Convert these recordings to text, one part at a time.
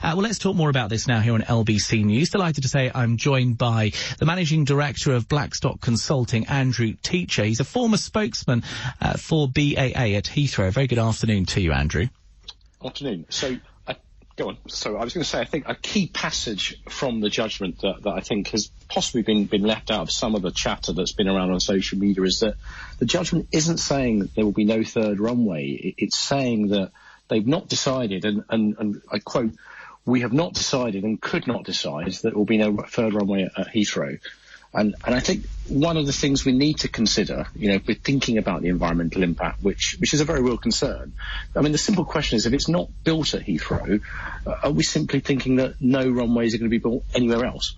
Well, let's talk more about this now here on LBC News. Delighted to say I'm joined by the Managing Director of Blackstock Consulting, Andrew Teacher. He's a former spokesman for BAA at Heathrow. Very good afternoon to you, Andrew. Afternoon. Go on. So I was going to say, I think a key passage from the judgment that I think has possibly been left out of some of the chatter that's been around on social media is that the judgment isn't saying that there will be no third runway. It's saying that they've not decided, and I quote, "We have not decided and could not decide that there will be no third runway at Heathrow." And I think one of the things we need to consider, if we're thinking about the environmental impact, which is a very real concern. I mean, the simple question is, if it's not built at Heathrow, are we simply thinking that no runways are going to be built anywhere else?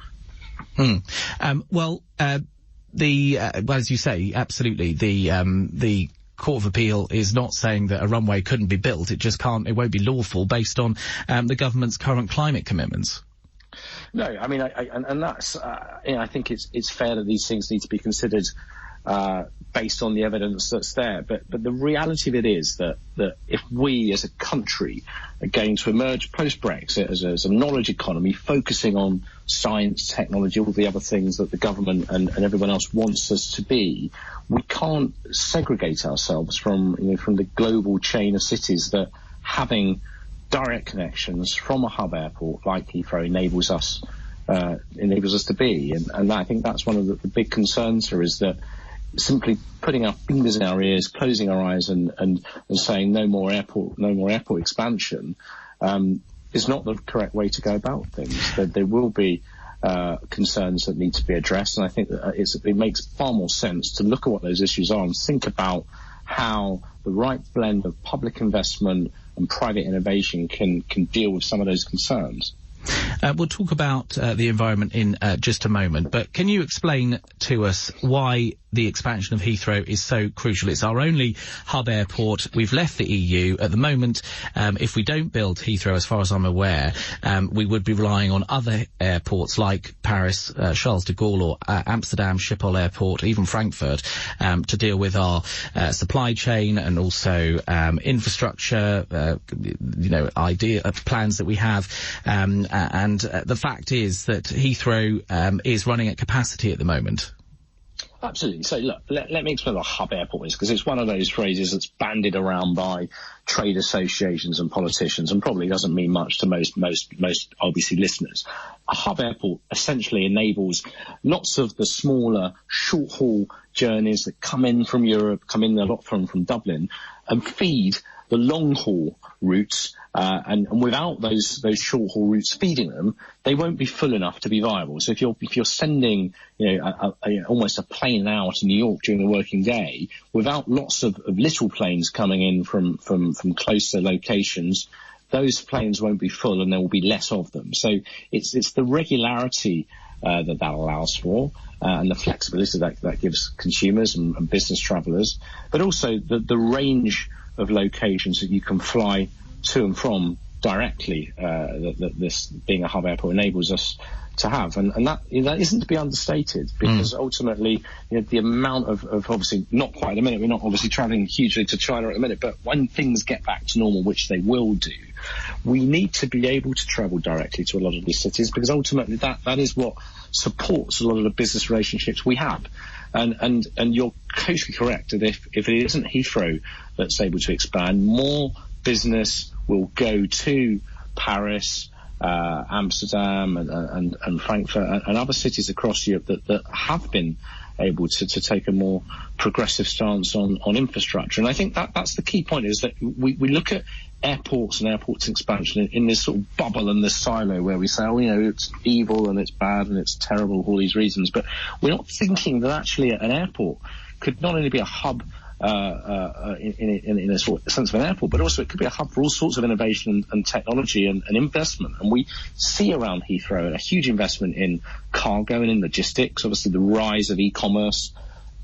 Well, as you say, absolutely, the Court of Appeal is not saying that a runway couldn't be built. It just it won't be lawful based on the government's current climate commitments. No, I mean, and that's, I think it's fair that these things need to be considered based on the evidence that's there. But the reality of it is that if we as a country are going to emerge post-Brexit as a knowledge economy, focusing on science, technology, all the other things that the government and everyone else wants us to be, we can't segregate ourselves from the global chain of cities that having direct connections from a hub airport like Heathrow enables us to be, and I think that's one of the big concerns here, is that simply putting our fingers in our ears, closing our eyes, and saying no more airport expansion is not the correct way to go about things. There will be concerns that need to be addressed, and I think that it makes far more sense to look at what those issues are and think about how the right blend of public investment and private innovation can deal with some of those concerns. We'll talk about the environment in just a moment, but can you explain to us why the expansion of Heathrow is so crucial? It's our only hub airport. We've left the EU. At the moment, if we don't build Heathrow, as far as I'm aware, we would be relying on other airports like Paris, Charles de Gaulle, or Amsterdam Schiphol Airport, even Frankfurt, to deal with our supply chain and also infrastructure, plans that we have. And the fact is that Heathrow is running at capacity at the moment. Absolutely. So look, let me explain what a hub airport is, because it's one of those phrases that's bandied around by trade associations and politicians and probably doesn't mean much to most LBC listeners. A hub airport essentially enables lots of the smaller short haul journeys that come in from Europe, come in a lot from Dublin, and feed the long haul routes, and without those short haul routes feeding them, they won't be full enough to be viable. So if you're sending almost a plane out to New York during the working day, without lots of little planes coming in from closer locations, those planes won't be full and there will be less of them. So it's the regularity that allows for, and the flexibility that gives consumers and business travellers, but also the range of locations that you can fly to and from directly, that this being a hub airport enables us to have, and that isn't to be understated, because ultimately the amount of obviously not quite at the minute, we're not obviously travelling hugely to China at the minute, but when things get back to normal, which they will do, we need to be able to travel directly to a lot of these cities, because ultimately that is what supports a lot of the business relationships we have. And you're totally correct that if it isn't Heathrow that's able to expand, more business will go to Paris, Amsterdam and Frankfurt and other cities across Europe that have been able to take a more progressive stance on infrastructure. And I think that's the key point, is that we look at airports and airports expansion in this sort of bubble and this silo where we say, it's evil and it's bad and it's terrible for all these reasons. But we're not thinking that actually an airport could not only be a hub in a sort of sense of an airport, but also it could be a hub for all sorts of innovation and technology and investment. And we see around Heathrow a huge investment in cargo and in logistics. Obviously, the rise of e-commerce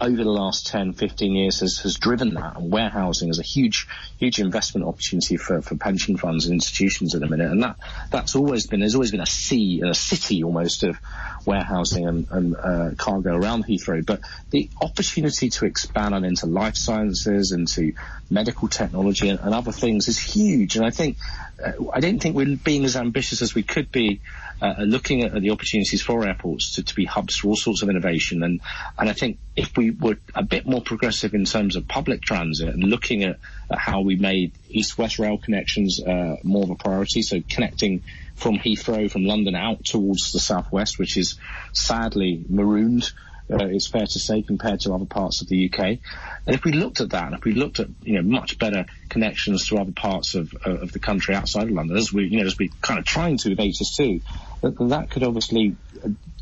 over the last 10, 15 years has driven that, and warehousing is a huge investment opportunity for pension funds and institutions at the minute. And there's always been a city almost of warehousing and cargo around Heathrow. But the opportunity to expand on into life sciences, into medical technology and other things is huge. And I don't think we're being as ambitious as we could be looking at the opportunities for airports to be hubs for all sorts of innovation. And I think if we were a bit more progressive in terms of public transit and looking at how we made east-west rail connections more of a priority, so connecting from Heathrow, from London out towards the southwest, which is sadly marooned, it's fair to say, compared to other parts of the UK. And if we looked at that, and if we looked at much better connections to other parts of the country outside of London, as we kind of trying to with HS2, that could obviously,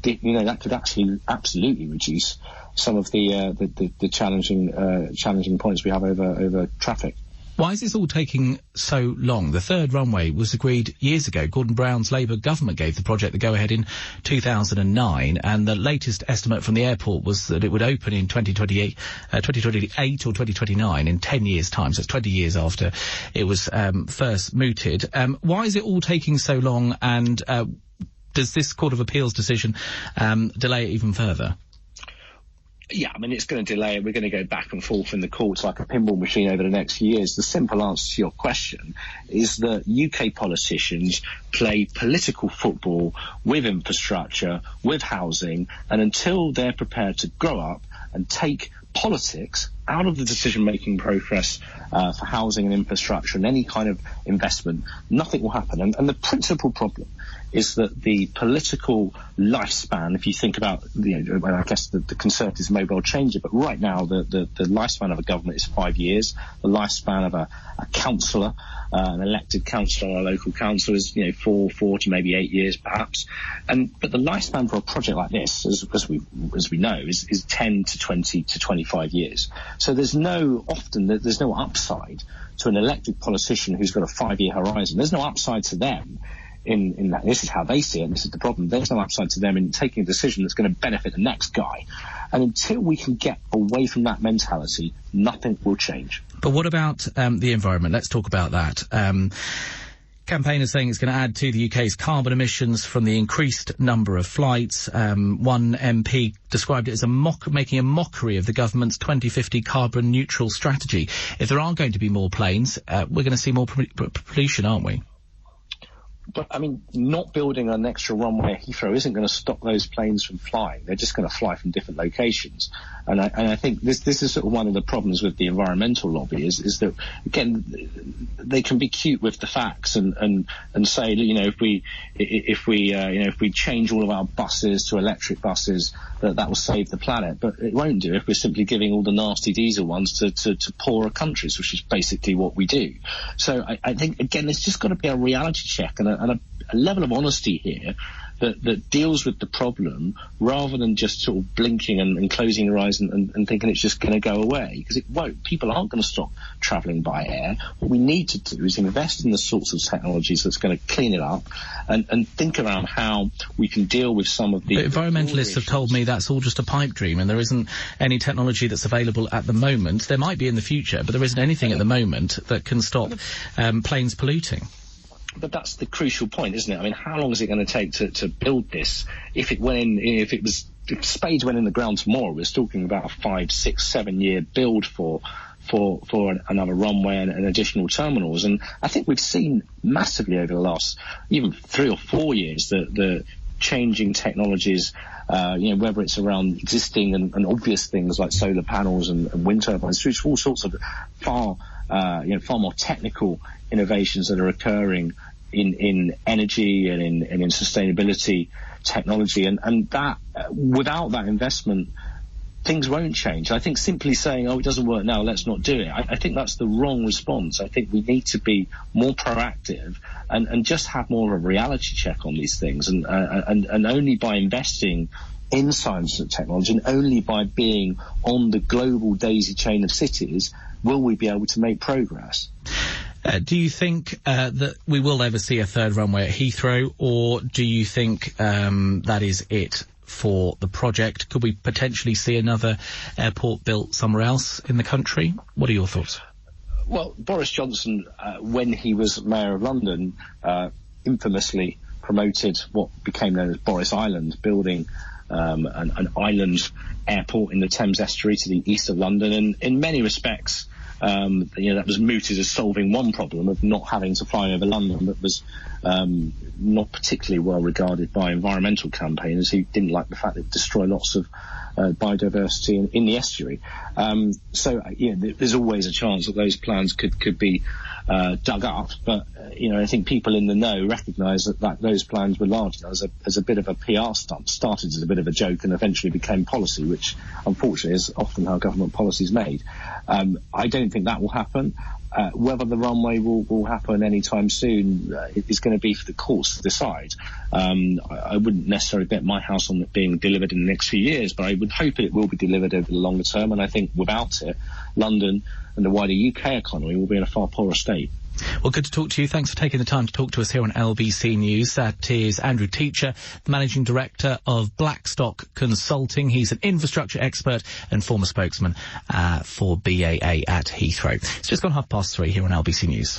that could actually absolutely reduce some of the challenging points we have over traffic. Why is this all taking so long? The third runway was agreed years ago. Gordon Brown's Labour government gave the project the go-ahead in 2009, and the latest estimate from the airport was that it would open in 2028 or 2029, in 10 years' time. So it's 20 years after it was first mooted. Why is it all taking so long, and does this Court of Appeals decision delay it even further? Yeah, I mean, it's going to delay it. We're going to go back and forth in the courts like a pinball machine over the next few years. The simple answer to your question is that UK politicians play political football with infrastructure, with housing, and until they're prepared to grow up and take politics out of the decision-making process for housing and infrastructure and any kind of investment, nothing will happen. And the principal problem is that the political lifespan, if you think about, I guess the Conservatives may well change it, but right now the lifespan of a government is 5 years. The lifespan of a councillor, an elected councillor or a local council is 4 to maybe 8 years perhaps. But the lifespan for a project like this, as we know, is 10 to 20 to 25 years. So there's no upside to an elected politician who's got a 5-year horizon. There's no upside to them in that. This is how they see it, and this is the problem. There's no upside to them in taking a decision that's going to benefit the next guy. And until we can get away from that mentality, nothing will change. But what about the environment? Let's talk about that. Campaigners saying it's going to add to the UK's carbon emissions from the increased number of flights. One MP described it as making a mockery of the government's 2050 carbon neutral strategy. If there are going to be more planes, we're going to see more pollution, aren't we? But, I mean, not building an extra runway at Heathrow isn't going to stop those planes from flying. They're just going to fly from different locations. And I think this is sort of one of the problems with the environmental lobby is that, again, they can be cute with the facts and say, if we change all of our buses to electric buses, that will save the planet. But it won't do if we're simply giving all the nasty diesel ones to poorer countries, which is basically what we do. So I think, again, there's just got to be a reality check and a level of honesty here that deals with the problem rather than just sort of blinking and closing your eyes and thinking it's just going to go away, because it won't. People aren't going to stop travelling by air. What we need to do is invest in the sorts of technologies that's going to clean it up and think around how we can deal with some of the... But environmentalists have told me that's all just a pipe dream and there isn't any technology that's available at the moment. There might be in the future, but there isn't anything at the moment that can stop planes polluting. But that's the crucial point, isn't it? I mean, how long is it going to take to build this? If spades went in the ground tomorrow, we're talking about a 5, 6, 7 year build for another runway and additional terminals. And I think we've seen massively over the last even 3 or 4 years the changing technologies, whether it's around existing and obvious things like solar panels and wind turbines, through all sorts of far more technical innovations that are occurring in energy and in sustainability technology, and that without that investment, things won't change. I think simply saying, "Oh, it doesn't work now, let's not do it," I think that's the wrong response. I think we need to be more proactive and just have more of a reality check on these things, and only by investing in science and technology, and only by being on the global daisy chain of cities, will we be able to make progress. Do you think that we will ever see a third runway at Heathrow, or do you think that is it for the project. Could we potentially see another airport built somewhere else in the country? What are your thoughts? Well, Boris Johnson, when he was Mayor of London, infamously promoted what became known as Boris Island, building an island airport in the Thames estuary to the east of London. And in many respects, that was mooted as solving one problem of not having to fly over London, but was not particularly well regarded by environmental campaigners who didn't like the fact that it destroyed lots of biodiversity in the estuary. There's always a chance that those plans could be dug up, but I think people in the know recognise that those plans were largely as a bit of a PR stunt, started as a bit of a joke and eventually became policy, which unfortunately is often how government policy is made. I don't think that will happen. Whether the runway will happen anytime soon is going to be for the courts to decide. I wouldn't necessarily bet my house on it being delivered in the next few years, but I would hope it will be delivered over the longer term, and I think without it, London and the wider UK economy will be in a far poorer state. Well, good to talk to you. Thanks for taking the time to talk to us here on LBC News. That is Andrew Teacher, the Managing Director of Blackstock Consulting. He's an infrastructure expert and former spokesman for BAA at Heathrow. It's just gone 3:30 here on LBC News.